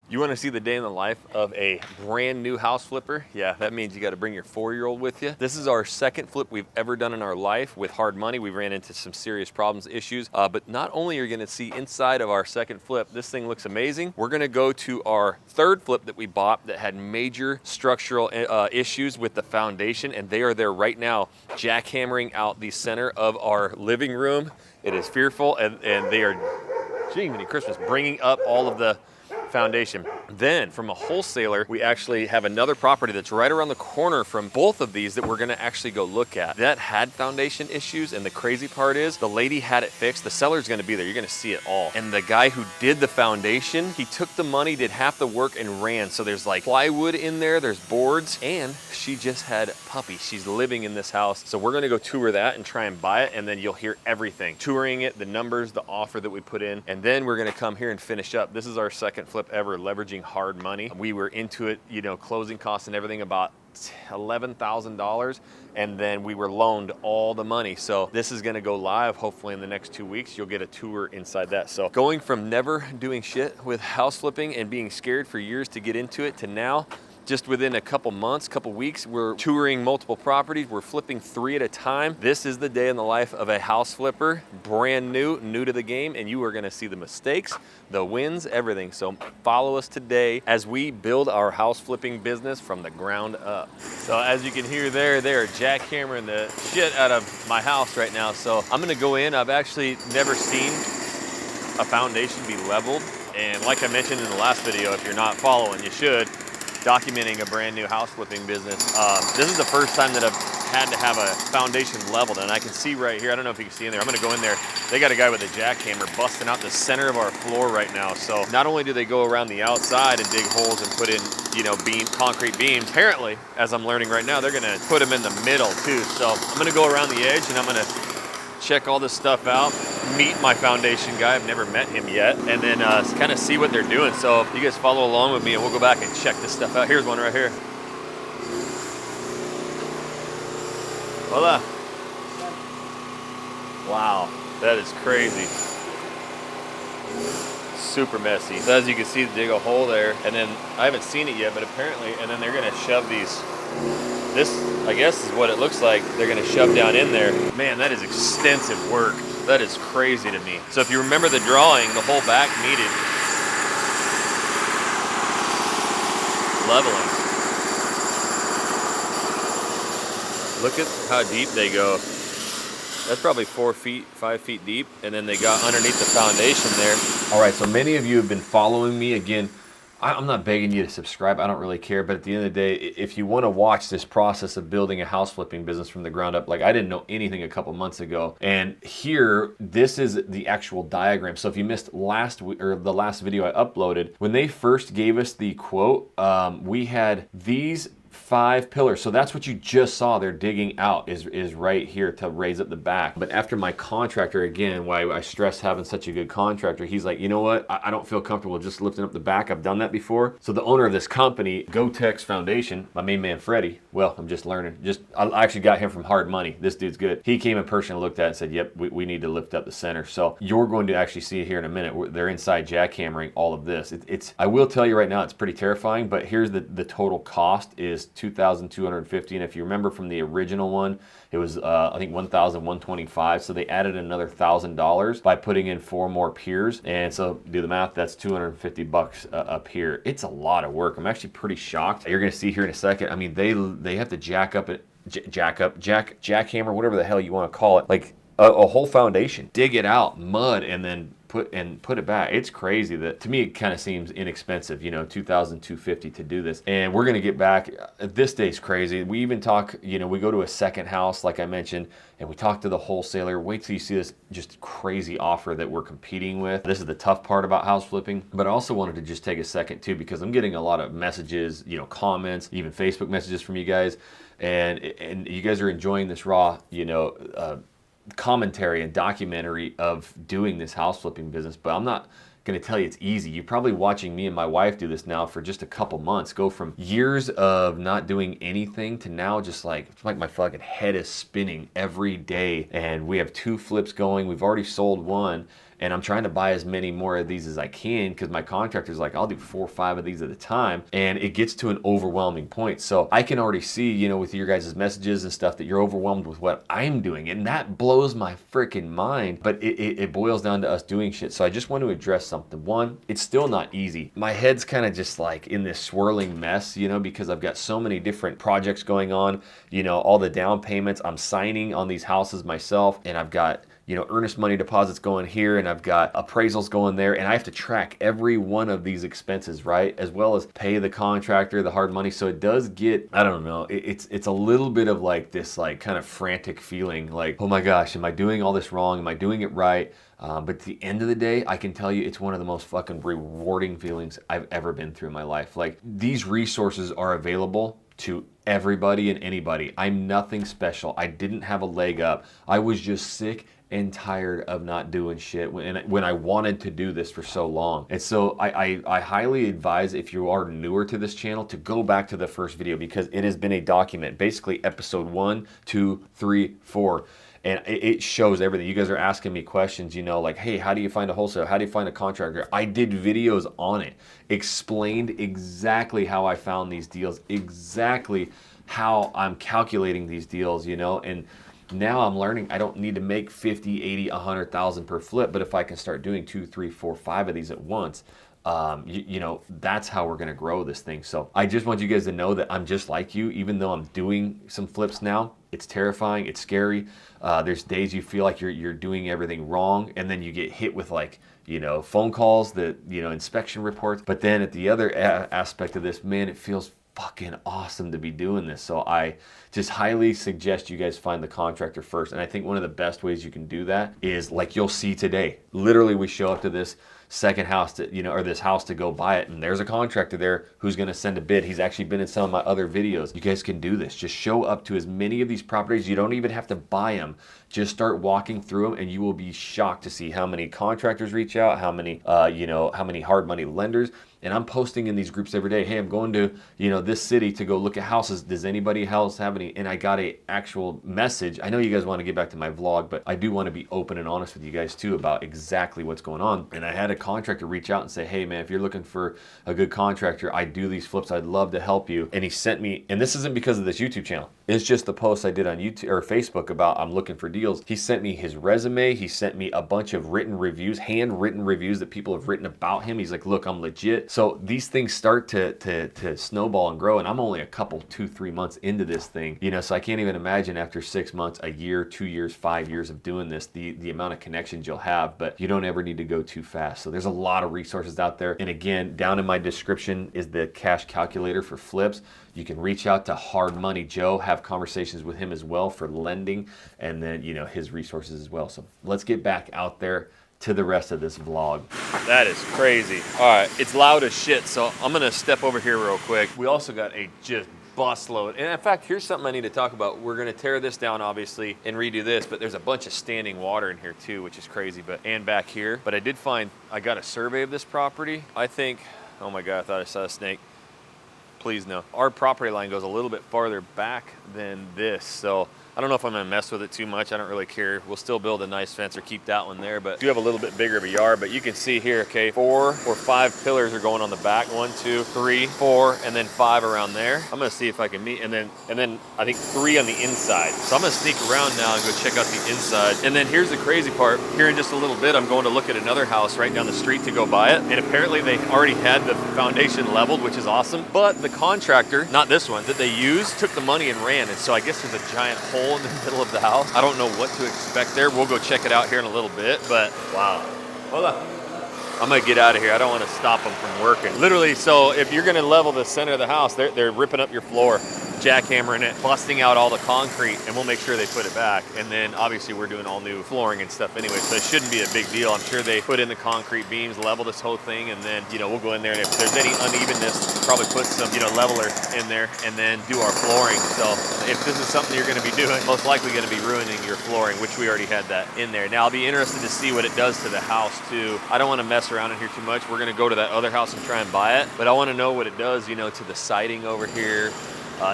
You want to see the day in the life of a brand new house flipper? Yeah, that means you got to bring your 4-year-old with you. This is our second flip we've ever done in our life with hard money. We ran into some serious problems, issues, but not only are you going to see inside of our second flip, this thing looks amazing. We're going to go to our third flip that we bought that had major structural issues with the foundation, and they are there right now jackhammering out the center of our living room. It is fearful, and they are, gee, many Christmas, bringing up all of the foundation. Then from a wholesaler, we actually have another property that's right around the corner from both of these that we're gonna actually go look at. That had foundation issues, and the crazy part is the lady had it fixed. The seller's gonna be there, you're gonna see it all. And the guy who did the foundation, he took the money, did half the work and ran. So there's like plywood in there, there's boards, and she just had puppies. She's living in this house. So we're gonna go tour that and try and buy it, and then you'll hear everything. Touring it, the numbers, the offer that we put in, and then we're gonna come here and finish up. This is our second flip ever, leveraging hard money. We were into it, you know, closing costs and everything, about $11,000, and then we were loaned all the money. So this is gonna go live hopefully in the next 2 weeks. You'll get a tour inside that. So going from never doing shit with house flipping and being scared for years to get into it to now, just within a couple months, couple weeks, we're touring multiple properties. We're flipping 3 at a time. This is the day in the life of a house flipper, brand new to the game, and you are gonna see the mistakes, the wins, everything. So follow us today as we build our house flipping business from the ground up. So as you can hear there, they are jackhammering the shit out of my house right now. So I'm gonna go in. I've actually never seen a foundation be leveled. And like I mentioned in the last video, if you're not following, you should, documenting a brand new house flipping business. This is the first time that I've had to have a foundation leveled, and I can see right here, I don't know if you can see in there, I'm gonna go in there, they got a guy with a jackhammer busting out the center of our floor right now. So not only do they go around the outside and dig holes and put in, you know, concrete beams, apparently, as I'm learning right now, they're gonna put them in the middle too. So I'm gonna go around the edge and I'm gonna check all this stuff out, meet my foundation guy, I've never met him yet, and then kind of see what they're doing. So you guys follow along with me and we'll go back and check this stuff out. Here's one right here. Hola. Wow, that is crazy. Super messy. So as you can see, dig a hole there, and then I haven't seen it yet, but apparently, and then they're gonna shove these, this, I guess, is what it looks like. They're gonna shove down in there. Man, that is extensive work. That is crazy to me. So if you remember the drawing, the whole back needed leveling. Look at how deep they go. That's probably 4 feet, 5 feet deep, and then they got underneath the foundation there. All right, so many of you have been following me. Again, I'm not begging you to subscribe, I don't really care, but at the end of the day, if you want to watch this process of building a house flipping business from the ground up, like I didn't know anything a couple months ago, and here, this is the actual diagram. So if you missed last week, or the last video I uploaded, when they first gave us the quote, we had these 5 pillars. So that's what you just saw they're digging out is right here to raise up the back. But after my contractor, again, why I stress having such a good contractor, he's like, you know what? I don't feel comfortable just lifting up the back. I've done that before. So the owner of this company, GoTex Foundation, my main man, Freddie, well, I'm just learning. I actually got him from Hard Money. This dude's good. He came in person and looked at it and said, yep, we need to lift up the center. So you're going to actually see it here in a minute. They're inside jackhammering all of this. I will tell you right now, it's pretty terrifying, but here's the total cost is $2,250, and if you remember from the original one, it was I think $1,125. So they added another $1,000 by putting in 4 more piers, and so do the math. That's $250 a pier. It's a lot of work. I'm actually pretty shocked. You're going to see here in a second. I mean, they have to jackhammer, whatever the hell you want to call it, like a whole foundation, dig it out, mud, and then put it back. It's crazy. That to me it kind of seems inexpensive, you know, $2,250 to do this. And we're gonna get back. This day's crazy. We even talk, you know, we go to a second house like I mentioned, and we talk to the wholesaler. Wait till you see this just crazy offer that we're competing with. This is the tough part about house flipping. But I also wanted to just take a second too, because I'm getting a lot of messages, you know, comments, even Facebook messages from you guys, and you guys are enjoying this raw, you know, commentary and documentary of doing this house flipping business. But I'm not going to tell you it's easy. You're probably watching me and my wife do this now for just a couple months, go from years of not doing anything to now just like, it's like my fucking head is spinning every day. And we have 2 flips going. We've already sold 1. and I'm trying to buy as many more of these as I can because my contractor's like, I'll do 4 or 5 of these at a time, and it gets to an overwhelming point. So I can already see, you know, with your guys' messages and stuff that you're overwhelmed with what I'm doing, and that blows my freaking mind, but it boils down to us doing shit. So I just want to address something. One, it's still not easy. My head's kind of just like in this swirling mess, you know, because I've got so many different projects going on, you know, all the down payments, I'm signing on these houses myself, and I've got, you know, earnest money deposits going here, and I've got appraisals going there, and I have to track every one of these expenses, right? As well as pay the contractor, the hard money. So it does get, I don't know, it's a little bit of like this like kind of frantic feeling like, oh my gosh, am I doing all this wrong? Am I doing it right? But at the end of the day, I can tell you it's one of the most fucking rewarding feelings I've ever been through in my life. Like, these resources are available to everybody and anybody. I'm nothing special. I didn't have a leg up. I was just sick and tired of not doing shit when I wanted to do this for so long. And so I highly advise, if you are newer to this channel, to go back to the first video, because it has been a document, basically episode 1, 2, 3, 4. And it shows everything. You guys are asking me questions, you know, like, hey, how do you find a wholesaler? How do you find a contractor? I did videos on it, explained exactly how I found these deals, exactly how I'm calculating these deals, you know, and now I'm learning I don't need to make 50, 80, 100,000 per flip, but if I can start doing 2, 3, 4, 5 of these at once, you know, that's how we're going to grow this thing. So I just want you guys to know that I'm just like you. Even though I'm doing some flips now, it's terrifying, it's scary. There's days you feel like you're doing everything wrong, and then you get hit with, like, you know, phone calls, that, you know, inspection reports. But then at the other aspect of this, man, it feels fucking awesome to be doing this. So I just highly suggest you guys find the contractor first. And I think one of the best ways you can do that is, like you'll see today, literally we show up to this second house to, you know, or this house to go buy it, and there's a contractor there who's going to send a bid. He's actually been in some of my other videos. You guys can do this. Just show up to as many of these properties. You don't even have to buy them. Just start walking through them, and you will be shocked to see how many contractors reach out, how many, you know, how many hard money lenders. And I'm posting in these groups every day, hey, I'm going to, you know, this city to go look at houses. Does anybody else have any? And I got a actual message. I know you guys want to get back to my vlog, but I do want to be open and honest with you guys too about exactly what's going on. And I had a contractor reach out and say, hey man, if you're looking for a good contractor, I do these flips, I'd love to help you. And he sent me, and this isn't because of this YouTube channel, it's just the post I did on YouTube or Facebook about I'm looking for deals. He sent me his resume. He sent me a bunch of written reviews, handwritten reviews that people have written about him. He's like, look, I'm legit. So these things start to snowball and grow, and I'm only a couple, 2, 3 months into this thing, you know, so I can't even imagine after 6 months, a year, 2 years, 5 years of doing this, the amount of connections you'll have. But you don't ever need to go too fast. So there's a lot of resources out there. And again, down in my description is the cash calculator for flips. You can reach out to Hard Money Joe, have conversations with him as well for lending, and then, you know, his resources as well. So let's get back out there to the rest of this vlog. That is crazy. All right, it's loud as shit, so I'm gonna step over here real quick. We also got a just busload. And in fact, here's something I need to talk about. We're gonna tear this down, obviously, and redo this, but there's a bunch of standing water in here too, which is crazy, and back here. But I did find, I got a survey of this property. I think, oh my God, I thought I saw a snake. Please no. Our property line goes a little bit farther back than this, so I don't know if I'm gonna mess with it too much. I don't really care. We'll still build a nice fence or keep that one there, but I do have a little bit bigger of a yard. But you can see here, okay, 4 or 5 pillars are going on the back. 1, 2, 3, 4, and then 5 around there. I'm gonna see if I can meet, and then I think 3 on the inside. So I'm gonna sneak around now and go check out the inside. And then here's the crazy part. Here in just a little bit, I'm going to look at another house right down the street to go buy it. And apparently they already had the foundation leveled, which is awesome. But the contractor, not this one, that they used, took the money and ran. And so I guess there's a giant hole in the middle of the house. I don't know what to expect there. We'll go check it out here in a little bit, but wow. Hold on. I'm gonna get out of here. I don't want to stop them from working. Literally, so if you're gonna level the center of the house, they're ripping up your floor, jackhammering it, busting out all the concrete, and we'll make sure they put it back. And then obviously we're doing all new flooring and stuff anyway, so it shouldn't be a big deal. I'm sure they put in the concrete beams, level this whole thing, and then, you know, we'll go in there, and if there's any unevenness, probably put some, you know, leveler in there and then do our flooring. So if this is something you're gonna be doing, most likely gonna be ruining your flooring, which we already had that in there. Now I'll be interested to see what it does to the house too. I don't want to mess around in here too much. We're gonna go to that other house and try and buy it, but I want to know what it does, you know, to the siding over here,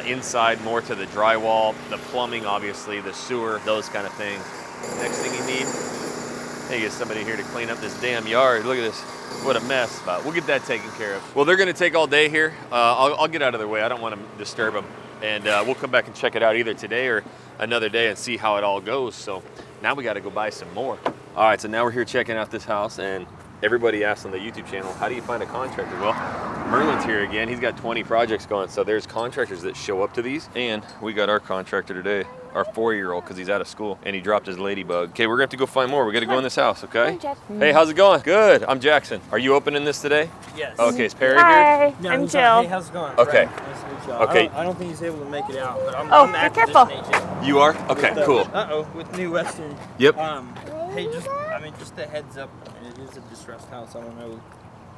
inside, more to the drywall, the plumbing, obviously, the sewer, those kind of things. Next thing you need, Hey, get somebody here to clean up this damn yard. Look at this. What a mess. But we'll get that taken care of. Well, they're going to take all day here. I'll get out of their way. I don't want to disturb them. And we'll come back and check it out either today or another day and see how it all goes. So now we got to go buy some more. All right, so now we're here checking out this house, and everybody asks on the YouTube channel, how do you find a contractor? Well, Merlin's here again. He's got 20 projects going. So there's contractors that show up to these. And we got our contractor today, our 4-year-old, because he's out of school and he dropped his ladybug. Okay, we're gonna have to go find more. We gotta go in this house, okay? Hey, how's it going? Good, I'm Jackson. Are you opening this today? Yes. Okay, is Perry Hi, here? No, I'm he's Jill. not. Hey, how's it going? Okay. Nice to meet you. Okay. I don't think he's able to make it out, but I'm be the careful. acquisition agent. You are? Okay, cool. With New Western. Yep. Hey, just a heads up. It is a distressed house. I don't know.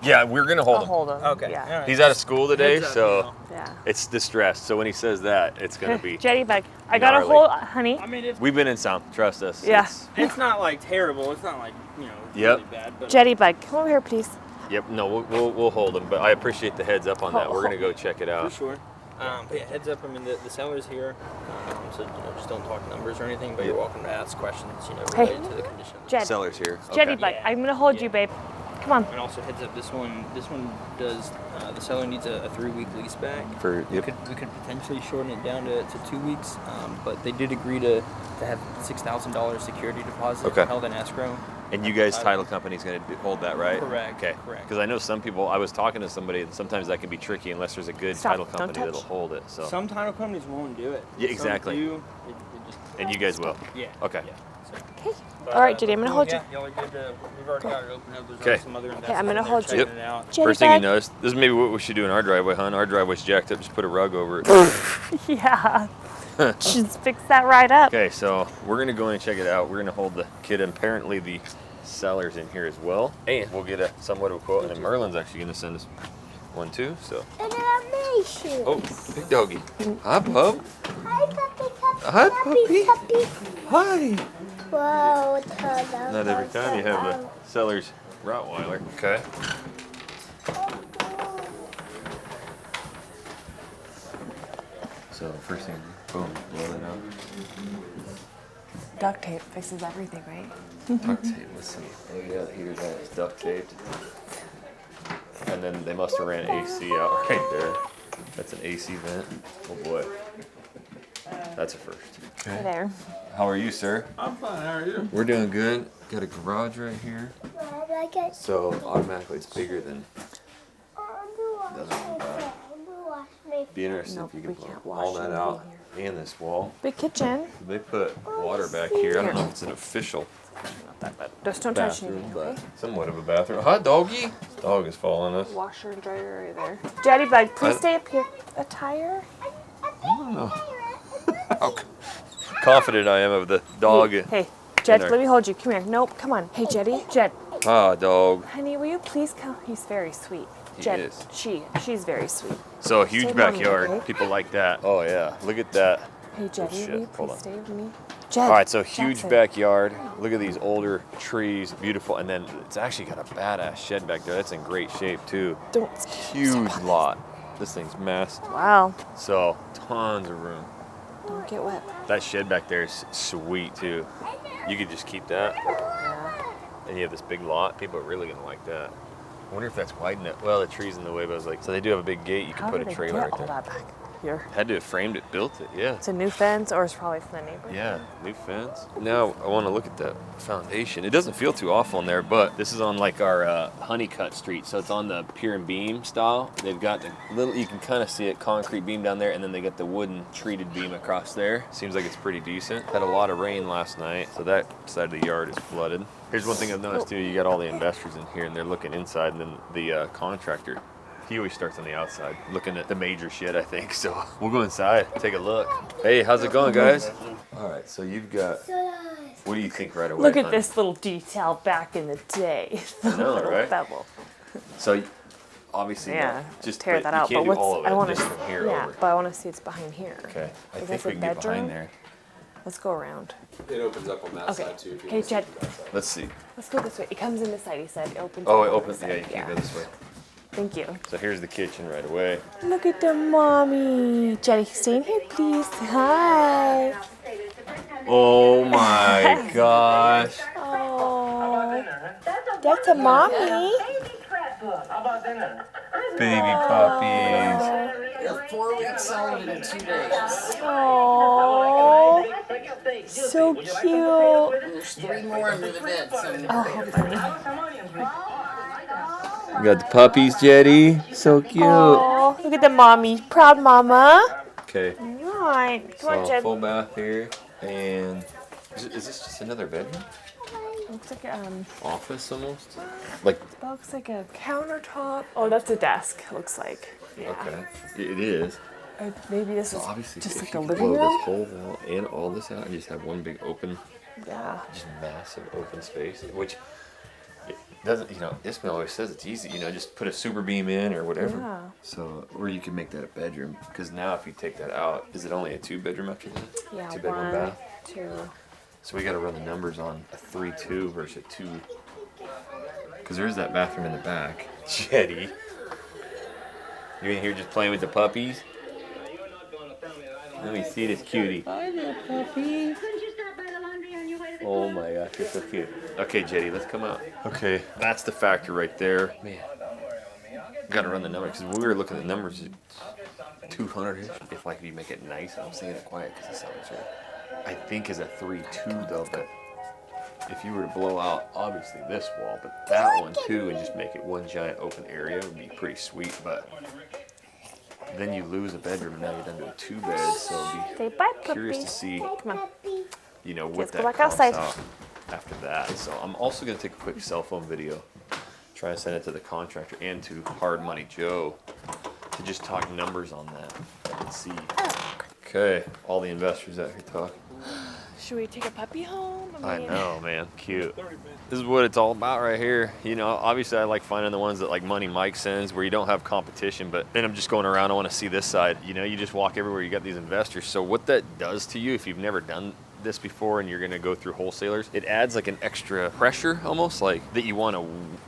Yeah, we're gonna hold I'll him. hold him. Okay. Yeah. All right. He's out of school today, Heads up, so Yeah. it's distressed. So when he says that, it's gonna be. Jetty bug. I got a gnarly. hold, honey. I mean, it's We've been in some, trust us. Yeah. it's not like terrible. It's not like Yep. really bad. But Jetty bug, come over here, please. Yep, no, we'll hold him, but I appreciate the heads up on that. We're gonna go check it for out. sure. But yeah, heads up. I mean, the seller's here, so just don't talk numbers or anything. But you're welcome to ask questions, related to the condition. Seller's here. Jetty Okay. bug, Yeah. I'm gonna hold you, Yeah. babe. Come on. And also heads up, this one does the seller needs a 3-week lease back. We could potentially shorten it down to 2 weeks, but they did agree to have $6,000 security deposit held in escrow. And you guys, title company's gonna hold that, right? Correct. Okay. Correct. Because I know some people. I was talking to somebody, and sometimes that can be tricky unless there's a good Stop, title don't company touch. that'll hold it. So. Some title companies won't do it. Yeah, Some exactly. do, And you guys will. Yeah. Okay. Yeah. So, Okay. All right, Jetty, I'm gonna hold you. Yeah, y'all are good to, we've already got it open up. There's Okay. some other Okay, I'm gonna investors hold there you. checking it out. Jetty First thing you bug. notice, this is maybe what we should do in our driveway, hon. Our driveway's jacked up. Just put a rug over it. Yeah. Just fix that right up. Okay, so we're gonna go in and check it out. We're gonna hold the kid, and apparently the seller's in here as well, and we'll get a somewhat of a quote. And then Merlin's actually gonna send us one too. So. And animation. Oh, big doggy. Hi, bub. Hi, puppy, puppy, Hi, puppy, puppy. puppy. Hi. Whoa, Not every time you have a seller's Rottweiler. Okay. So first thing, boom, blow it out. Duct tape fixes everything, right? Duct tape. Let's see. Oh yeah, here's that. It's duct taped. And then they must have ran AC out right there. That's an AC vent. Oh boy. That's a first. Hey there. How are you, sir? I'm fine. How are you? We're doing good. Got a garage right here. So automatically it's bigger than. Doesn't matter. Be interested Nope, if you we can can't pull wash all that anything out here. and this wall. Big kitchen. They put water back here. I don't know if it's an official Not that bad. Just don't touch bathroom, anything, but okay? somewhat of a bathroom. Hi, doggy. This dog is following us. Washer and dryer right there. Jetty bug, please I- stay up here. A tire? I don't know how confident I am of the dog. Hey, Jet, there. let me hold you. Come here. Nope, come on. Hey, Jetty. Jet, Ah, dog. honey, will you please come? He's very sweet. He Jet, is. she's very sweet. So a huge Say mommy, backyard. okay? People like that. Oh yeah, look at that. Hey, Jetty, shit, will you hold please on. stay with me? Jet. All right, so huge Jackson. backyard. Look at these older trees, beautiful, and then it's actually got a badass shed back there. That's in great shape too. Don't. Huge lot. This thing's massive. Wow. So tons of room. Don't get wet. That shed back there is sweet too. You could just keep that, and you have this big lot. People are really gonna like that. I wonder if that's wide enough. Well, the tree's in the way, but I was like, so they do have a big gate. You can How put did a they trailer get right all there. that back here? Had to have framed it, built it. Yeah. It's a new fence, or it's probably from the neighbor. Yeah, new fence. Now I want to look at that foundation. It doesn't feel too awful in there, but this is on like our honeycut street, so it's on the pier and beam style. They've got the little, you can kind of see it, concrete beam down there, and then they got the wooden treated beam across there. Seems like it's pretty decent. Had a lot of rain last night, so that side of the yard is flooded. Here's one thing I've noticed too. You got all the investors in here, and they're looking inside, and then the contractor. He always starts on the outside, looking at the major shit, I think. So we'll go inside, take a look. Hey, how's it going, guys? All right, so you've got, what do you think right away? Look at hon? this little detail back in the day. I know, Little right? bevel. So obviously, Yeah, just tear but that you out. can't But do all of it. I want just to. from here Yeah, over. but I want to see it's behind here. Okay, I Is think that we the can get behind bedroom? there. Let's go around. It opens up on that Okay. side too. If you Okay, want to Jed. see that side. Let's see. Let's go this way. It comes in this side. He said it opens. Oh, up it on opens. this Yeah, you side. can't go this way. Thank you. So here's the kitchen right away. Look at the mommy. Jenny, stay in here, please. Hi. Oh my gosh. Oh. That's a mommy. Baby puppies. 4 weeks old in 2 days. Oh, so cute. There's 3 more under the bed. So Oh, funny. You got the puppies, Jetty. So cute. Oh, look at the mommy. Proud mama. Okay. Right. Come on, So Jed. full bath here, and is this just another bedroom? Looks like Office almost? Like, looks like a countertop. Oh, that's a desk. Looks like. Yeah. okay, it is. Or maybe this So is obviously, just if like you a could living blow room. this whole wall and all this out and just have one big open, Yeah. just massive open space, which it doesn't, Ismail always says it's easy, just put a super beam in or whatever. Yeah. So, or you can make that a bedroom, because now if you take that out, is it only a 2-bedroom after that? Yeah. 2 bedroom 1, bath? 2. So we got to run the numbers on a 3-2 versus a 2. Because there's that bathroom in the back. Jetty. You in here just playing with the puppies? Let me see this cutie. Hi there, puppy. Oh my gosh, you're so cute. Okay, Jetty, let's come out. Okay, that's the factor right there. Man, got to run the numbers, because when we were looking at the numbers, 200-ish. If you make it nice, I'm saying it quiet because the sound's here. I think is a 3-2 though, but if you were to blow out obviously this wall, but that one too, and just make it one giant open area would be pretty sweet. But then you lose a bedroom, and now you're down to a 2-bed. So Say I'd bye, be curious to puppies. see, Come on. what Let's go that back comes outside. out after that. So I'm also gonna take a quick cell phone video, try and send it to the contractor and to Hard Money Joe to just talk numbers on that and see. Okay, all the investors out here talking. Should we take a puppy home? I know, man. Cute. This is what it's all about right here. Obviously I like finding the ones that like Money Mike sends where you don't have competition, but then I'm just going around, I want to see this side. You just walk everywhere, you got these investors. So what that does to you, if you've never done this before and you're going to go through wholesalers, it adds like an extra pressure almost, like that you want to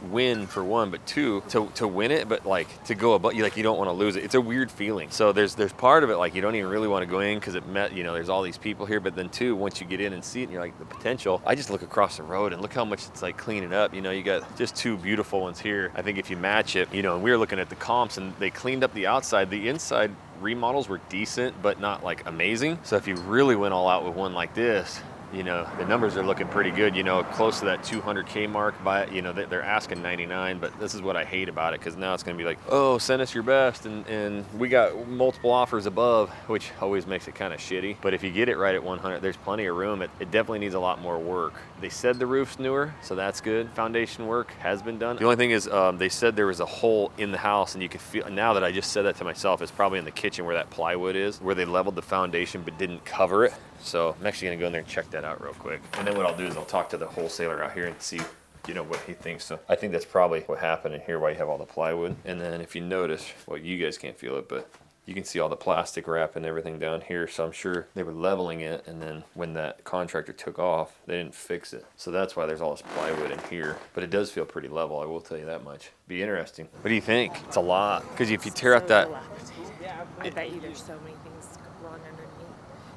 win for one, but two, to win it, but like to go above, you don't want to lose it. It's a weird feeling. So there's part of it like you don't even really want to go in because there's all these people here, but then two, once you get in and see it and you're like the potential, I just look across the road and look how much it's like cleaning up. You got just 2 beautiful ones here. I think if you match it, and we were looking at the comps and they cleaned up the outside, the inside remodels were decent, but not like amazing. So if you really went all out with one like this, the numbers are looking pretty good, close to that 200K mark. They're asking 99, but this is what I hate about it, because now it's going to be like, oh, send us your best, and we got multiple offers above, which always makes it kind of shitty. But if you get it right at 100, there's plenty of room. It definitely needs a lot more work. They said the roof's newer, so that's good. Foundation work has been done. The only thing is they said there was a hole in the house, and you could feel, now that I just said that to myself, it's probably in the kitchen where that plywood is, where they leveled the foundation but didn't cover it. So I'm actually gonna go in there and check that out real quick. And then what I'll do is I'll talk to the wholesaler out here and see, what he thinks. So I think that's probably what happened in here, why you have all the plywood. And then if you notice, well, you guys can't feel it, but you can see all the plastic wrap and everything down here. So I'm sure they were leveling it, and then when that contractor took off, they didn't fix it. So that's why there's all this plywood in here. But it does feel pretty level, I will tell you that much. Be interesting. What do you think? It's a lot. Because if you tear out that... I bet you there's so many things wrong underneath.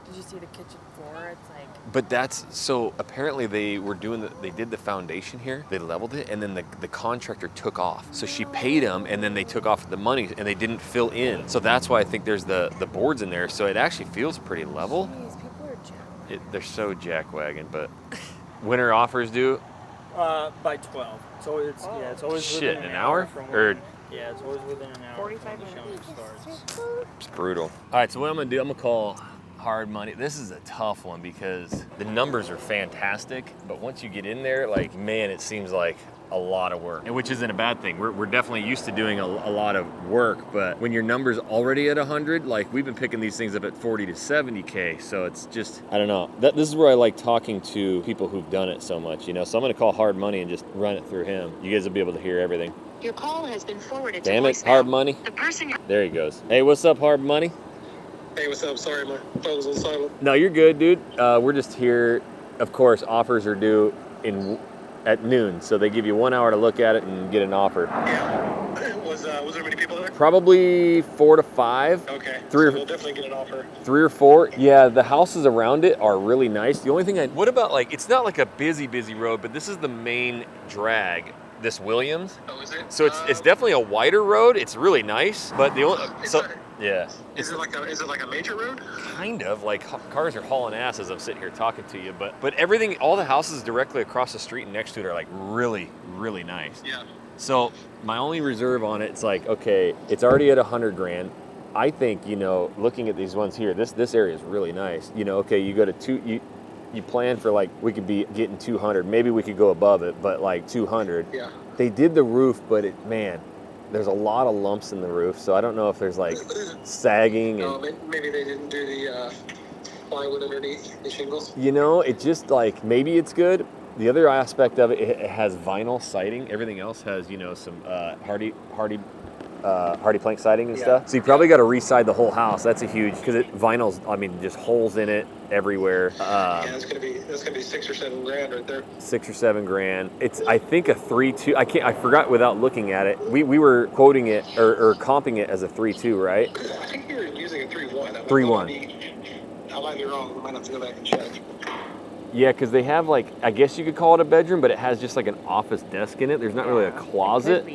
Did you see the kitchen floor? It's like... But that's, so apparently they did the foundation here, they leveled it, and then the contractor took off. So she paid him, and then they took off the money, and they didn't fill in. So that's why I think there's the boards in there, so it actually feels pretty level. Jeez, people are jacked. They're so jackwagon, but when are offers due? By 12. So it's always Shit, within an hour? from Or yeah, it's always within an hour. 45 from when the minutes. showing starts. it's brutal. All right, so what I'm gonna do, I'm gonna call Hard Money. This is a tough one because the numbers are fantastic, but once you get in there, like, man, it seems like a lot of work, and which isn't a bad thing. We're definitely used to doing a lot of work, but when your number's already at 100, like we've been picking these things up at 40 to 70K, so it's just, I don't know. This is where I like talking to people who've done it so much, So I'm gonna call Hard Money and just run it through him. You guys will be able to hear everything. Your call has been forwarded Damn to it, voicemail. Hard Money. The person There he goes. Hey, what's up, Hard Money? Hey, what's up? Sorry, my phone was on silent. No, you're good, dude. We're just here. Of course, offers are due at noon, so they give you 1 hour to look at it and get an offer. Yeah. Was there many people there? Probably 4 to 5. Okay. Three or- So we'll definitely get an offer. 3 or 4. Yeah, the houses around it are really nice. The only thing what about, like, it's not like a busy road, but this is the main drag this Williams. Oh, is it? So it's definitely a wider road. It's really nice, but the only yeah. Is it like a major road? Kind of like cars are hauling ass as I'm sitting here talking to you, but everything, all the houses directly across the street and next to it are like really, really nice. Yeah. So my only reserve on it, it's like, okay, it's already at $100,000. I think, looking at these ones here, this area is really nice. Okay, you go to you plan for like, we could be getting 200. Maybe we could go above it, but like 200. Yeah. They did the roof, but there's a lot of lumps in the roof, so I don't know if there's like sagging. And, maybe they didn't do the plywood underneath the shingles. It just like, maybe it's good. The other aspect of it, it has vinyl siding. Everything else has, some hardy plank siding and stuff. So you probably got to re-side the whole house. That's a huge, because vinyl's, just holes in it everywhere. That's gonna be $6 or $7 grand right there. $6 or $7 grand. It's, I think, a 3.2. I forgot without looking at it. We were quoting it or comping it as a 3.2, right? I think you were using a 3.1. 3.1. I might be wrong. I might have to go back and check. Yeah, because they have like, I guess you could call it a bedroom, but it has just like an office desk in it. There's not really a closet,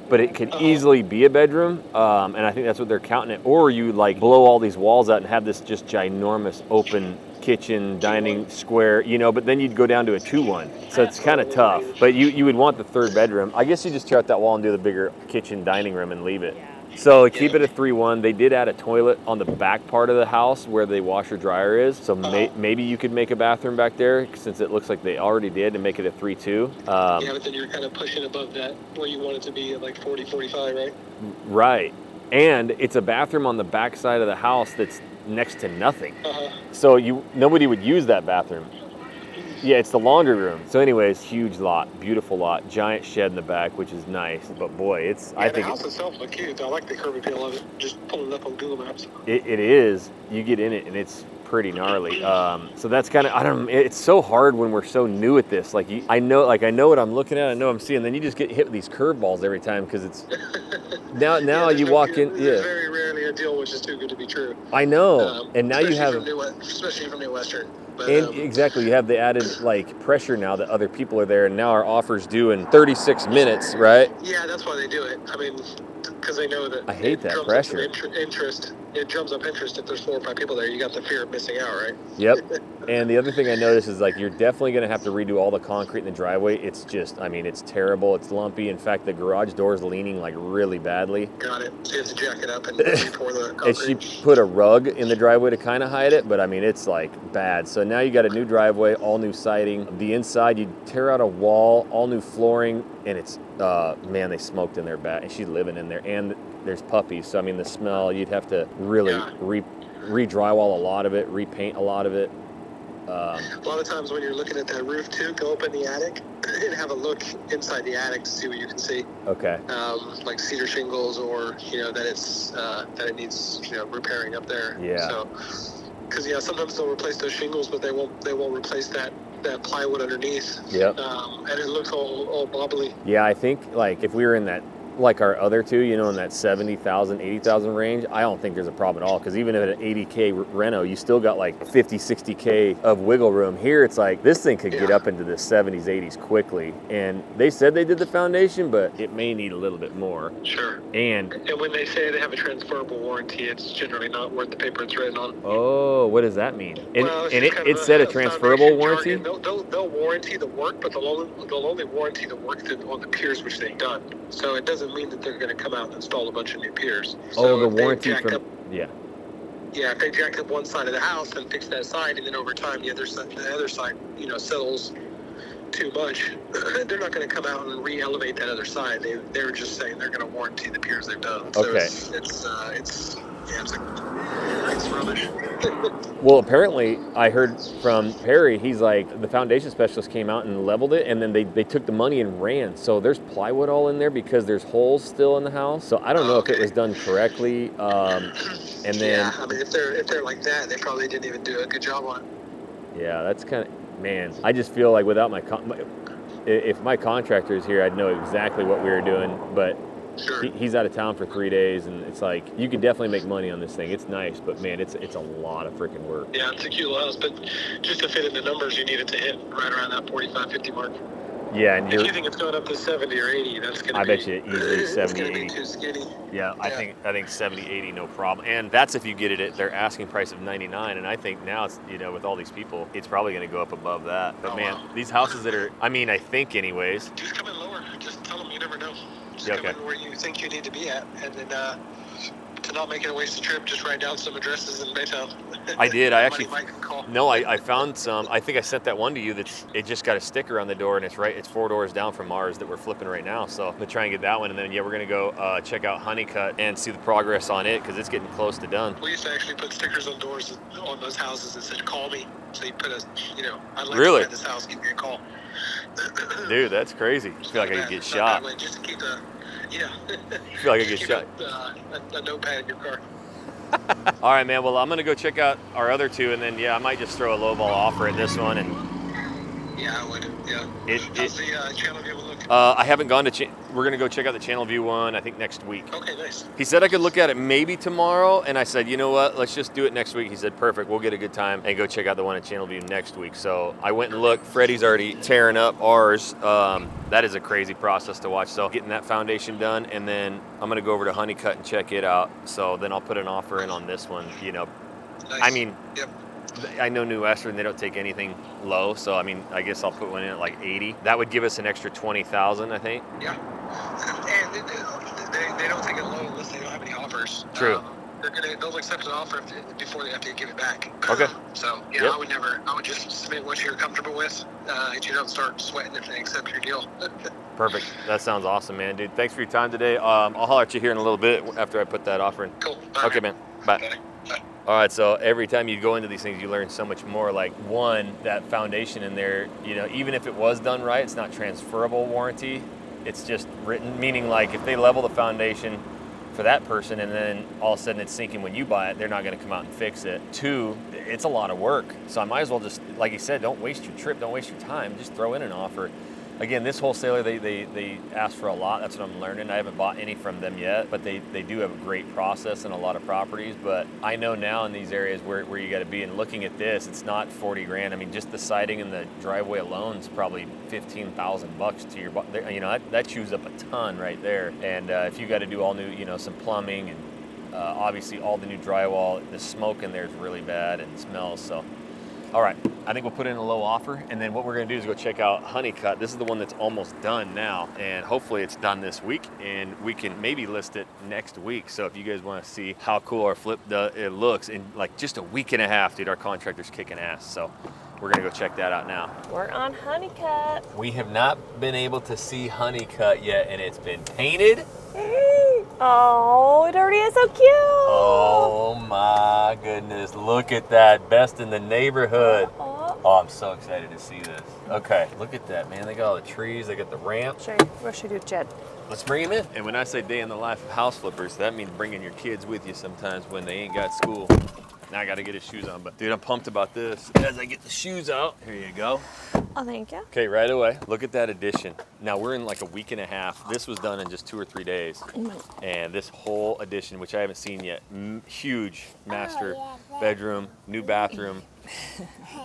but it could easily be a bedroom. And I think that's what they're counting it. Or you like blow all these walls out and have this just ginormous open kitchen, dining square, but then you'd go down to a 2.1. So it's kind of tough. But you would want the third bedroom. I guess you just tear out that wall and do the bigger kitchen dining room and leave it. So keep it a 3.1. They did add a toilet on the back part of the house where the washer dryer is. So maybe you could make a bathroom back there, since it looks like they already did, and make it a 3.2. Yeah, but then you're kind of pushing above that where you want it to be at like 40, 45, right? Right. And it's a bathroom on the back side of the house that's next to nothing. So nobody would use that bathroom. Yeah, it's the laundry room. So anyways, huge lot, beautiful lot, giant shed in the back, which is nice. But boy, I think the house itself looks cute. I like the curb appeal of it. Just pulling it up on Google Maps. It is. You get in it and it's pretty gnarly. So that's kind of, it's so hard when we're so new at this. Like I know what I'm looking at, I know what I'm seeing. Then you just get hit with these curveballs every time because it's now you walk in. There's very rarely a deal which is too good to be true. I know, and now you have, especially from New Western. But, and exactly, you have the added like pressure now that other people are there, and now our offer's due in 36 minutes, right? Yeah, that's why they do it. I mean, because they know that I hate that pressure. Interest. It drums up interest if there's 4 or 5 people there. You got the fear of missing out, right? Yep. And the other thing I noticed is like you're definitely going to have to redo all the concrete in the driveway. It's just, it's terrible. It's lumpy. In fact, the garage door is leaning like really badly. Got it. So you have to jack it up and pour the concrete. And she put a rug in the driveway to kind of hide it, but it's like bad. So now you got a new driveway, all new siding. The inside, you tear out a wall, all new flooring, and it's, they smoked in their back, and she's living in there. And there's puppies, so the smell, you'd have to really re-drywall a lot of it, repaint a lot of it. A lot of times when you're looking at that roof too, go up in the attic and have a look inside the attic to see what you can see. Okay. Like cedar shingles, or that it needs repairing up there. Yeah. So, because sometimes they'll replace those shingles, but they won't replace that plywood underneath. Yep. And it looks all bobbly. Yeah, I think like if we were in that, like our other two, in that 70,000, 80,000 range, I don't think there's a problem at all. Because even at an 80K reno, you still got like 50, 60K of wiggle room. Here, it's like this thing could get up into the 70s, 80s quickly. And they said they did the foundation, but it may need a little bit more. Sure. And when they say they have a transferable warranty, it's generally not worth the paper it's written on. Oh, what does that mean? And, well, it said a transferable warranty? They'll warranty the work, but they'll only warranty the work on the piers which they've done. So it doesn't mean that they're going to come out and install a bunch of new piers. So the warranty from... Yeah, if they jack up one side of the house and fix that side, and then over time the other side settles too much, they're not going to come out and re-elevate that other side. They're just saying they're going to warranty the piers they've done. So okay. It's rubbish. Well, apparently, I heard from Perry, he's like, the foundation specialist came out and leveled it, and then they took the money and ran. So there's plywood all in there because there's holes still in the house. So I don't know if it was done correctly. And then, if they're like that, they probably didn't even do a good job on it. Yeah, that's kind of, man, I just feel like without if my contractor is here, I'd know exactly what we were doing, but sure. He's out of town for 3 days, and it's like, you could definitely make money on this thing. It's nice, but man, it's a lot of freaking work. Yeah, it's a cute little house, but just to fit in the numbers, you need it to hit right around that 45, 50 mark. Yeah, and if you think it's going up to 70 or 80, that's going to be. I bet you easily 70, It's going to be 80. too skinny. Yeah, I think 70, 80, no problem. And that's if you get it at their asking price of 99. And I think now it's, you know, with all these people, it's probably going to go up above that. But man, these houses that are, I mean, I think anyways. Just come in lower. Just tell them you never know. Just Yeah, come okay. in where you think you need to be at, and then to not make it a wasted trip, just write down some addresses in Baytown. I did. I actually. Mike can call. No, I found some. I think I sent that one to you. It just got a sticker on the door, and it's 4 doors down from ours that we're flipping right now. So I'm gonna try and get that one, and then yeah, we're gonna go check out Honeycut and see the progress on it because it's getting close to done. We used to actually put stickers on doors on those houses that said "Call me." So you put I'd like Really? to buy this house. Give me a call. Dude, that's crazy. I feel like I could get It's not shot. that way, just to keep the. Yeah. I feel like I get Keep shot. A notepad in your car. All right, man. Well, I'm gonna go check out our other two, and then yeah, I might just throw a lowball offer at this one. And Yeah, I would. Yeah. How's the channel view look? I haven't gone to. We're gonna go check out the Channel View one. I think next week. Okay, nice. He said I could look at it maybe tomorrow, and I said, you know what? Let's just do it next week. He said, perfect. We'll get a good time and go check out the one at Channel View next week. So I went and looked. Freddie's already tearing up ours. That is a crazy process to watch. So getting that foundation done, and then I'm gonna go over to Honeycut and check it out. So then I'll put an offer in on this one. You know, Nice. I mean. Yep. I know New Western, they don't take anything low, so I mean, I guess I'll put one in at like 80. That would give us an extra 20,000, I think. Yeah. And they don't take it low unless they don't have any offers. True. They'll accept an offer before they have to give it back. Okay. So yeah, Yep. I would just submit what you're comfortable with. You don't start sweating if they accept your deal. Perfect. That sounds awesome, man, dude. Thanks for your time today. I'll holler at you here in a little bit after I put that offer in. Cool. Bye, Okay, man. Bye. Bye. All right, so every time you go into these things, you learn so much more. Like, one, that foundation in there, you know, even if it was done right, it's not transferable warranty. It's just written, meaning like if they level the foundation for that person and then all of a sudden it's sinking when you buy it, they're not gonna come out and fix it. Two, it's a lot of work. So I might as well just, like you said, don't waste your trip, don't waste your time, just throw in an offer. Again, this wholesaler, they ask for a lot. That's what I'm learning. I haven't bought any from them yet, but they do have a great process in a lot of properties. But I know now in these areas where you got to be, and looking at this, it's not 40 grand. I mean, just the siding and the driveway alone is probably $15,000 to your, you know, that chews up a ton right there. And if you got to do all new, you know, some plumbing and obviously all the new drywall, the smoke in there is really bad and smells. So. All right, I think we'll put in a low offer, and then what we're gonna do is go check out Honeycut. This is the one that's almost done now, and hopefully it's done this week, and we can maybe list it next week. So if you guys wanna see how cool our flip it looks in like just a week and a half, dude, our contractor's kicking ass. So we're gonna go check that out now. We're on Honeycut. We have not been able to see Honeycut yet, and it's been painted. Oh, it already is so cute. Oh my goodness, look at that. Best in the neighborhood. Oh, I'm so excited to see this. Okay, look at that, man. They got all the trees, they got the ramp. What should we do, Jed? Let's bring him in. And when I say day in the life of house flippers, that means bringing your kids with you sometimes when they ain't got school. Now I gotta get his shoes on, but dude, I'm pumped about this. As I get the shoes out, here you go. Oh, thank you. Okay, right away, look at that addition. Now we're in like a week and a half. This was done in just 2 or 3 days. And this whole addition, which I haven't seen yet, huge master bedroom, new bathroom.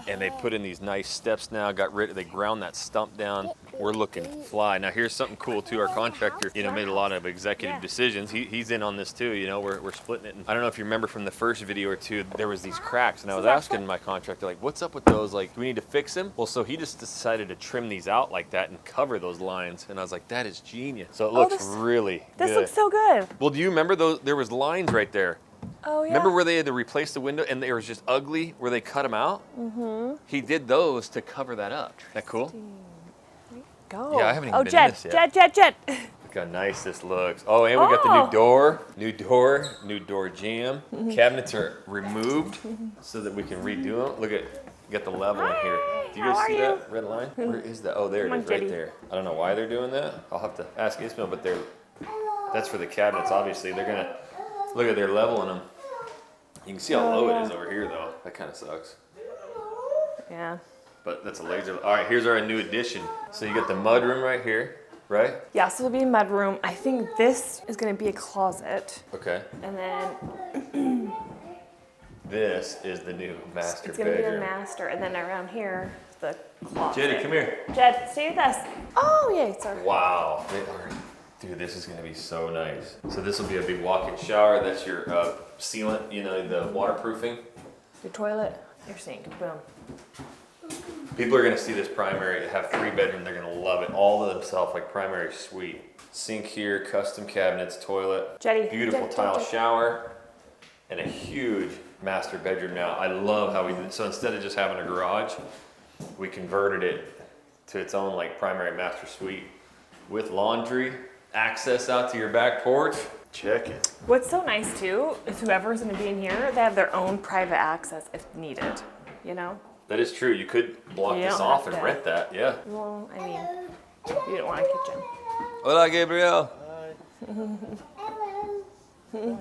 And they put in these nice steps now, they ground that stump down. We're looking fly. Now here's something cool too. Our contractor, you know, made a lot of executive decisions. He's in on this too, you know, we're splitting it. And I don't know if you remember from the first video or two, there was these cracks, and I was asking my contractor, like, what's up with those? Like, do we need to fix them? Well, so he just decided to trim these out like that and cover those lines. And I was like, that is genius. So it looks really good. This looks so good. Well, do you remember those? There was lines right there. Oh, yeah. Remember where they had to replace the window and they was just ugly where they cut them out? Mm-hmm. He did those to cover that up. Isn't that cool? Go. Yeah, I haven't even been Jed, in this yet. Jed. Look how nice this looks. Oh, and we got the new door jamb. Cabinets are removed so that we can redo them. Look at, you got the level in here. Do you guys see that red line? Where is that? Oh, there it is, right there. I don't know why they're doing that. I'll have to ask Ismail, but that's for the cabinets, obviously. They're gonna, look at, they're leveling them. You can see how low it is over here, though. That kind of sucks. Yeah. But that's a laser. All right, here's our new addition. So you got the mud room right here, right? Yeah, so it'll be a mud room. I think this is gonna be a closet. Okay. And then This is the new master it's gonna be a bedroom. master. And then around here, the closet. Jetty, come here. Jed, stay with us. Oh, yay, sorry. Wow. Dude, this is gonna be so nice. So this will be a big walk-in shower. That's your sealant, you know, the waterproofing. Your toilet, your sink, boom. People are gonna see this primary, have 3-bedroom, they're gonna love it. All to themselves, like primary suite. Sink here, custom cabinets, toilet, Jetty, beautiful Jetty, tile Jetty. shower, and a huge master bedroom now. I love how we did, so instead of just having a garage, we converted it to its own like primary master suite with laundry, access out to your back porch. Check it. What's so nice too is whoever's gonna be in here, they have their own private access if needed, you know? That is true. You could block You this don't off have and to. rent that, yeah. Well, I mean, you don't want a kitchen. Hola, Gabriel.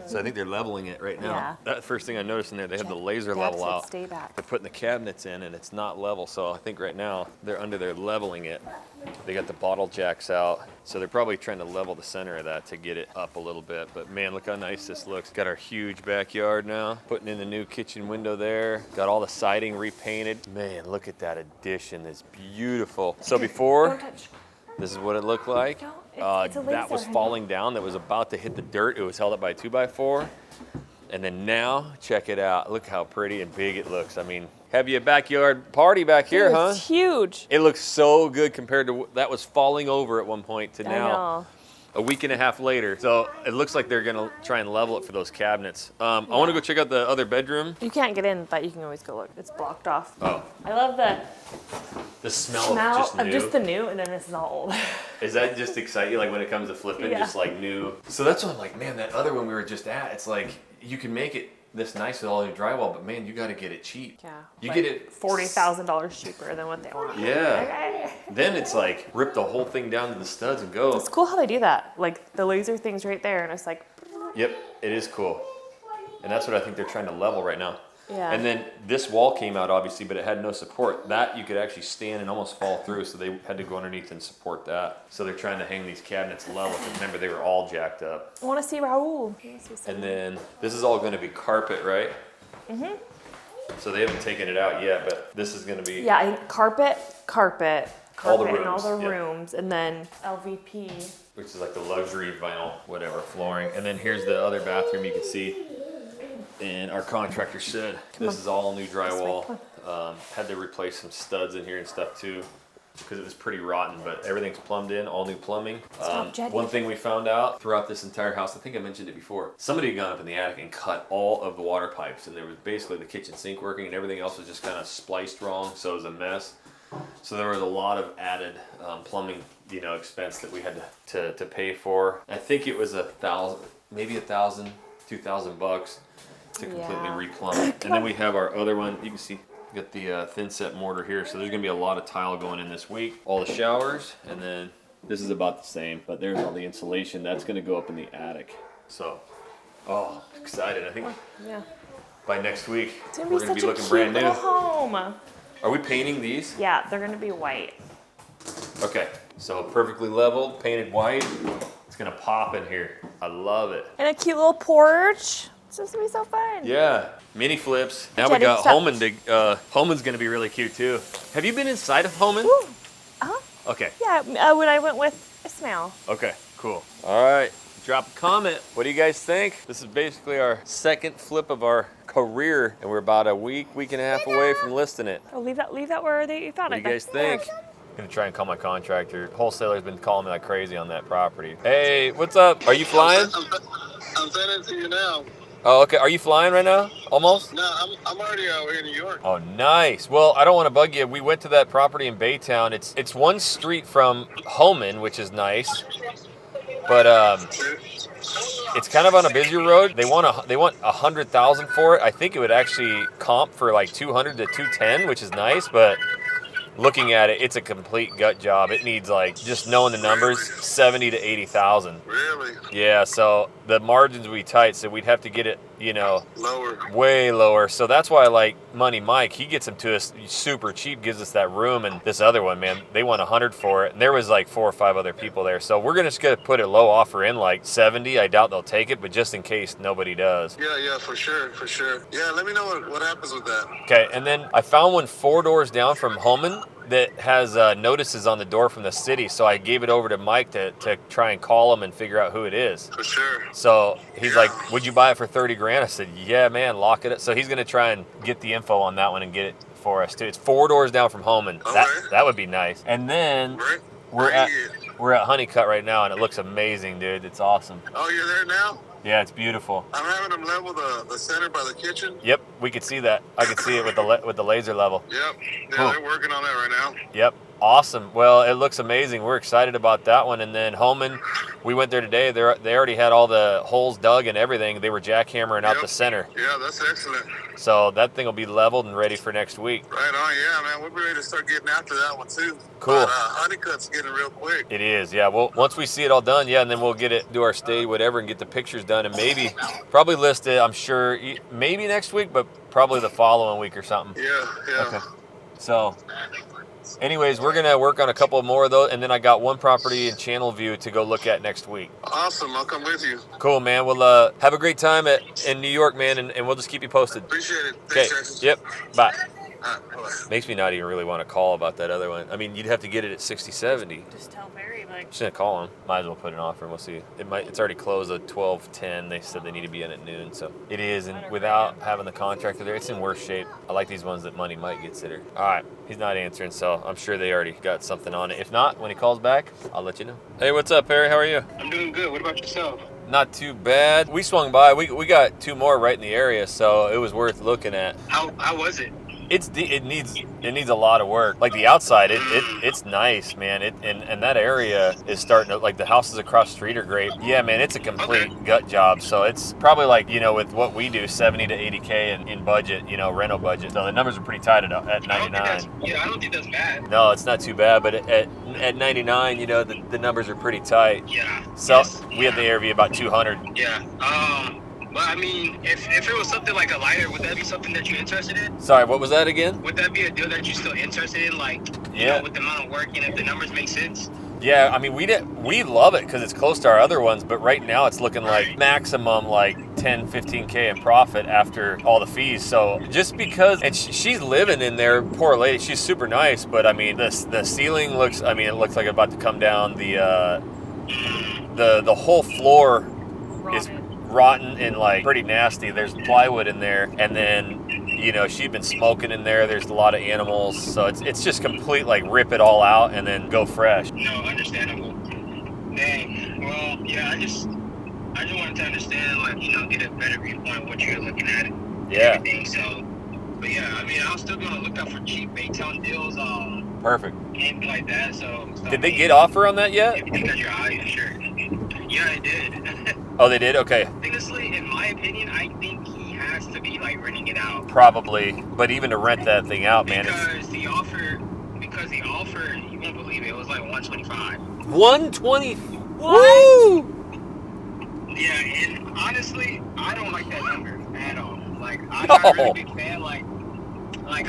So I think they're leveling it right now. Yeah. That's the first thing I noticed in there. They have the laser Dad level said out. stay back. They're putting the cabinets in and it's not level. So I think right now they're under there leveling it. They got the bottle jacks out. So they're probably trying to level the center of that to get it up a little bit. But man, look how nice this looks. Got our huge backyard now. Putting in the new kitchen window there. Got all the siding repainted. Man, look at that addition. It's beautiful. So before, Don't touch. this is what it looked like. Don't. It's a That laser, was honey. falling down. That was about to hit the dirt. It was held up by a 2x4. And then now, check it out. Look how pretty and big it looks. I mean, have you a backyard party back here, huh? It's huge. It looks so good compared to that was falling over at one point to I now. know. A week and a half later. So it looks like they're gonna try and level it for those cabinets. I want to go check out the other bedroom. You can't get in, but you can always go look. It's blocked off. Oh, I love the the smell smell of just new. the new, and then this is all old. Is that just excite you, like when it comes to flipping, Yeah. just like new? So that's what I'm like, man, that other one we were just at, it's like, you can make it this nice with all new drywall, but man, you gotta get it cheap. Yeah. You like get it $40,000 cheaper than what they want. Yeah. Okay. Then it's like, rip the whole thing down to the studs and go. It's cool how they do that. Like the laser thing's right there, and it's like, Yep, it is cool. And that's what I think they're trying to level right now. yeah. And then this wall came out obviously, but it had no support. That you could actually stand and almost fall through, so they had to go underneath and support that. So they're trying to hang these cabinets level, because remember they were all jacked up. I want to see Raul. I wanna see And something. then this is all gonna be carpet, right? Mm-hmm. So they haven't taken it out yet, but this is gonna be, Yeah, carpet, All the and all rooms, the yeah. rooms, and then LVP. which is like the luxury vinyl, whatever, flooring. And then here's the other bathroom you can see. And our contractor said, this is all new drywall. Had to replace some studs in here and stuff too, because it was pretty rotten, but everything's plumbed in, all new plumbing. Stop, Jetty. One thing we found out throughout this entire house, I think I mentioned it before, somebody had gone up in the attic and cut all of the water pipes, and there was basically the kitchen sink working and everything else was just kind of spliced wrong, so it was a mess. So there was a lot of added plumbing, expense that we had to pay for. I think it was $1,000, maybe $1,000, $2,000 to completely Yeah. replumb it. And then we have our other one. You can see, we got the thin set mortar here. So there's gonna be a lot of tile going in this week. All the showers, and then this is about the same, but there's all the insulation. That's gonna go up in the attic. So, excited. I think Yeah. by next week, It's gonna we're be gonna such be a looking cute brand little new. home. Are we painting these? Yeah, they're gonna be white. Okay, so perfectly leveled, painted white. It's gonna pop in here. I love it. And a cute little porch. It's just gonna be so fun. Yeah, mini flips. Now we Jetty, got stop. Holman. Holman's gonna be really cute too. Have you been inside of Holman? Ooh. Uh-huh. Okay, Yeah, when I went with Ismail. okay, cool. All right, drop a comment. What do you guys think? This is basically our second flip of our career, and we're about a week and a half away from listing it. Oh, leave that where you found What it. do you guys think? I'm gonna try and call my contractor. Wholesaler's been calling me like crazy on that property. Hey, what's up? Are you flying? I'm sending it to you now. Oh, okay. Are you flying right now? Almost? No, I'm already out here in New York. Oh, nice. Well, I don't want to bug you. We went to that property in Baytown. It's one street from Holman, which is nice, but it's kind of on a busier road. They want 100,000 for it. I think it would actually comp for like 200 to 210, which is nice, but looking at it, it's a complete gut job. It needs, like, just knowing the numbers, 70 to 80,000. Really? Yeah, so the margins would be tight, so we'd have to get it, Lower. way lower. So that's why I like Money Mike. He gets them to us super cheap, gives us that room. And this other one, man, they want 100 for it. And there was like 4 or 5 other people there. So we're just gonna put a low offer in, like 70. I doubt they'll take it, but just in case nobody does. Yeah, for sure. Yeah, let me know what happens with that. Okay, and then I found one 4 doors down from Holman. that has notices on the door from the city. So I gave it over to Mike to try and call him and figure out who it is. For sure. So he's like, would you buy it for 30 grand? I said, yeah, man, lock it up. So he's going to try and get the info on that one and get it for us too. It's 4 doors down from home, and that would be nice. And then we're at Honeycutt right now, and it looks amazing, dude. It's awesome. Oh, you're there now? Yeah, it's beautiful. I'm having them level the center by the kitchen. Yep, we could see that. I could see it with the laser level. Yep. Yeah, Cool. They're working on that right now. Yep. Awesome. Well, it looks amazing. We're excited about that one. And then Homan, we went there today. They already had all the holes dug and everything. They were jackhammering out the center. Yeah, that's excellent. So that thing will be leveled and ready for next week. Right on, yeah, man. We'll be ready to start getting after that one too. Cool. But, Honeycutt's getting real quick. It is, yeah. Well, once we see it all done, yeah, and then we'll do our stay, whatever, and get the pictures done, and probably list it, I'm sure, maybe next week, but probably the following week or something. Yeah. Okay. So, anyways, we're going to work on a couple more of those, and then I got one property in Channelview to go look at next week. Awesome. I'll come with you. Cool, man. Well, have a great time in New York, man, and we'll just keep you posted. Appreciate it. Okay. Thanks, Jackson. Yep. Bye. Bye. Makes me not even really want to call about that other one. I mean, you'd have to get it at 60, 70. Just tell Barry, like. Just gonna call him. Might as well put an offer and we'll see. It's already closed at 12:10. They said they need to be in at noon, so it is. And without having the contractor there, it's in worse shape. I like these ones that money might consider. All right, he's not answering, so I'm sure they already got something on it. If not, when he calls back, I'll let you know. Hey, what's up, Perry? How are you? I'm doing good. What about yourself? Not too bad. We swung by. We got 2 more right in the area, so it was worth looking at. How was it? It needs a lot of work. Like the outside, it's nice, man. And that area is starting to, like, the houses across the street are great. Yeah, man, it's a complete gut job. So it's probably like, with what we do, 70 to 80K in budget, rental budget. So the numbers are pretty tight at 99. I don't think that's bad. No, it's not too bad. But at 99, the numbers are pretty tight. Yeah. So we had the ARV about 200. Yeah. But I mean, if it was something like a lighter, would that be something that you're interested in? Sorry, what was that again? Would that be a deal that you're still interested in, like, with the amount of work and if the numbers make sense? Yeah, I mean, we love it because it's close to our other ones, but right now it's looking like maximum like 10, 15K in profit after all the fees. So just because, and she's living in there, poor lady, she's super nice, but I mean, the ceiling looks, it looks like it's about to come down. The whole floor is rotten and like pretty nasty. There's plywood in there, and then she'd been smoking in there. There's a lot of animals, so it's just complete, like, rip it all out and then go fresh. No, understandable. Dang. Well, yeah, I just wanted to understand, like, get a better viewpoint of what you're looking at and everything. So, but yeah, I mean, I was still gonna look out for cheap Baytown deals. Perfect. Anything like that. So did they get offer on that yet? If you got your eye, sure. Yeah, they did. Oh, they did? Okay. Honestly, in my opinion, I think he has to be, like, renting it out. Probably, but even to rent that thing out, man. Because the offer, you won't believe it was like 125. 120. What? Woo! Yeah, and honestly, I don't like that number at all. Like, I'm not a really big fan. Like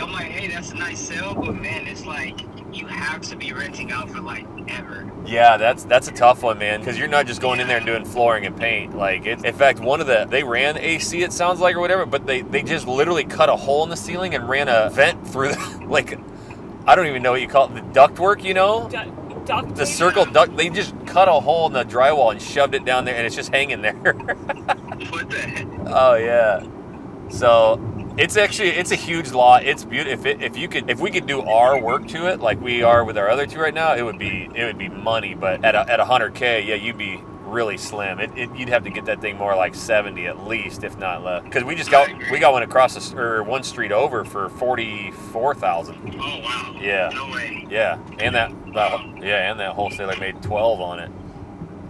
I'm like, hey, that's a nice sale, but man, it's like you have to be renting out for like ever. Yeah, that's a tough one, man, because you're not just going in there and doing flooring and paint. Like, in fact, they ran AC, it sounds like, or whatever, but they just literally cut a hole in the ceiling and ran a vent through like, I don't even know what you call it, the ductwork, Duct the circle duct. They just cut a hole in the drywall and shoved it down there, and it's just hanging there. What the heck? Oh yeah. So it's a huge lot. It's beautiful. If we could do our work to it like we are with our other 2 right now, it would be money. But at 100K, yeah, you'd be really slim. You'd have to get that thing more like 70 at least, if not less. Because we got one across one street over for 44,000. Oh wow. Yeah. No way. Yeah, and that wholesaler made 12 on it.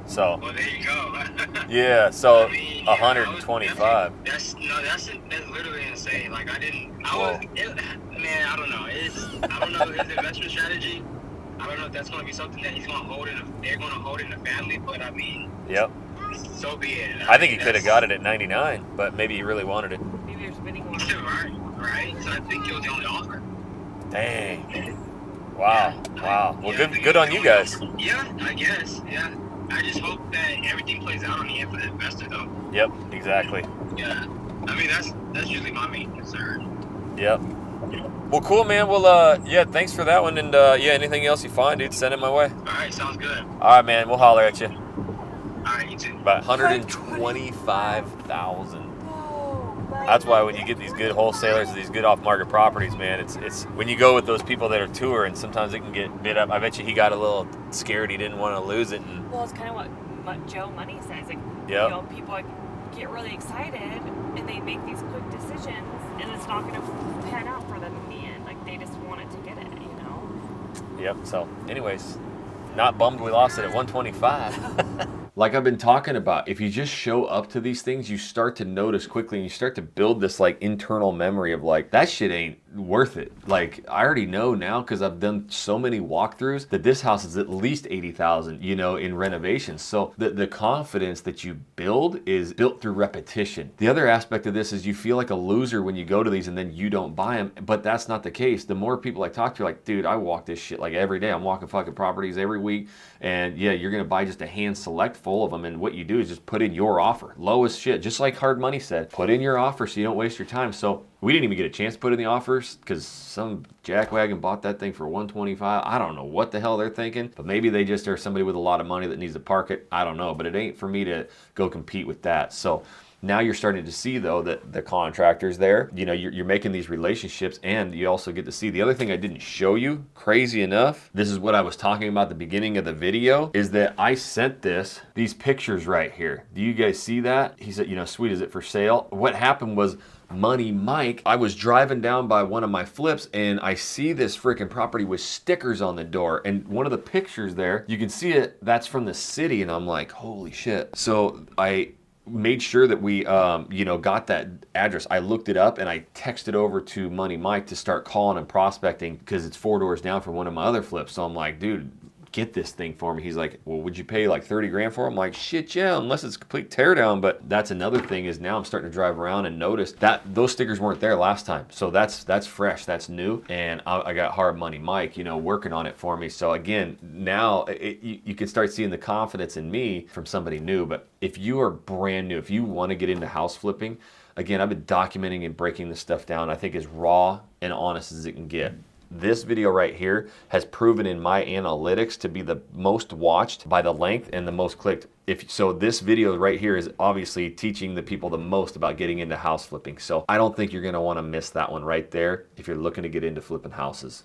So. Well, there you go. Yeah. So 125. That's literally insane. Like, I don't know. I don't know his investment strategy. I don't know if that's going to be something that they're going to hold in the family, but I mean. Yep. So be it. I think he could have got it at 99, but maybe he really wanted it. Maybe there's bidding war. Right. So I think he was the only offer. Dang. Wow. Yeah. Wow. Well, Yeah, good on you guys. Yeah, I guess. Yeah. I just hope that everything plays out on the end for the investor, though. Yep. Exactly. Yeah. I mean, that's usually my main concern. Yep. Well, cool, man. Well, yeah, thanks for that one. And yeah, anything else you find, dude, send it my way. All right, sounds good. All right, man. We'll holler at you. All right, you too. About 125,000. Oh, my That's why when you get these good wholesalers, these good off-market properties, man, it's when you go with those people that are touring, sometimes it can get bid up. I bet you he got a little scared. He didn't want to lose it. And Well, it's kind of what Joe Money says. Like, Yep. you know, people get really excited and they make these quick decisions, and it's not going to pan out for them in the end. Like, they just wanted to get it, you know? Yep. So, anyways, not bummed we lost it at 125. Like I've been talking about, if you just show up to these things, you start to notice quickly and you start to build this like internal memory of like, that shit ain't worth it. Like, I already know now because I've done so many walkthroughs that this house is at least 80,000, you know, in renovations. So the confidence that you build is built through repetition. The other aspect of this is you feel like a loser when you go to these and then you don't buy them, but that's not the case. The more people I talk to are like, dude, I walk this shit like every day. I'm walking fucking properties every week. And yeah, you're going to buy just a hand select full of them. And what you do is just put in your offer. Lowest shit, just like Hard Money said, put in your offer so you don't waste your time. So we didn't even get a chance to put in the offers because some jackwagon bought that thing for 125. I don't know what the hell they're thinking, but maybe they just are somebody with a lot of money that needs to park it. I don't know, but it ain't for me to go compete with that. So now you're starting to see though that the contractors there, you know, you're making these relationships, and you also get to see the other thing I didn't show you, crazy enough, this is what I was talking about at the beginning of the video, is that I sent these pictures right here. Do you guys see that? He said, you know, sweet, is it for sale? What happened was Money Mike, I was driving down by one of my flips and I see this freaking property with stickers on the door, and one of the pictures there, you can see it, that's from the city, and I'm like, holy shit. So I made sure that we, you know, got that address. I looked it up and I texted over to Money Mike to start calling and prospecting because it's 4 doors down from one of my other flips. So I'm like, dude, get this thing for me. He's like, well, would you pay like 30 grand for it? I'm like, shit, yeah, unless it's a complete teardown. But that's another thing, is now I'm starting to drive around and notice that those stickers weren't there last time. So that's fresh, that's new. And I got Hard Money Mike, you know, working on it for me. So again, now you can start seeing the confidence in me from somebody new. But if you are brand new, if you want to get into house flipping, again, I've been documenting and breaking this stuff down, I think, as raw and honest as it can get. This video right here has proven in my analytics to be the most watched by the length and the most clicked. So this video right here is obviously teaching the people the most about getting into house flipping. So I don't think you're gonna wanna miss that one right there if you're looking to get into flipping houses.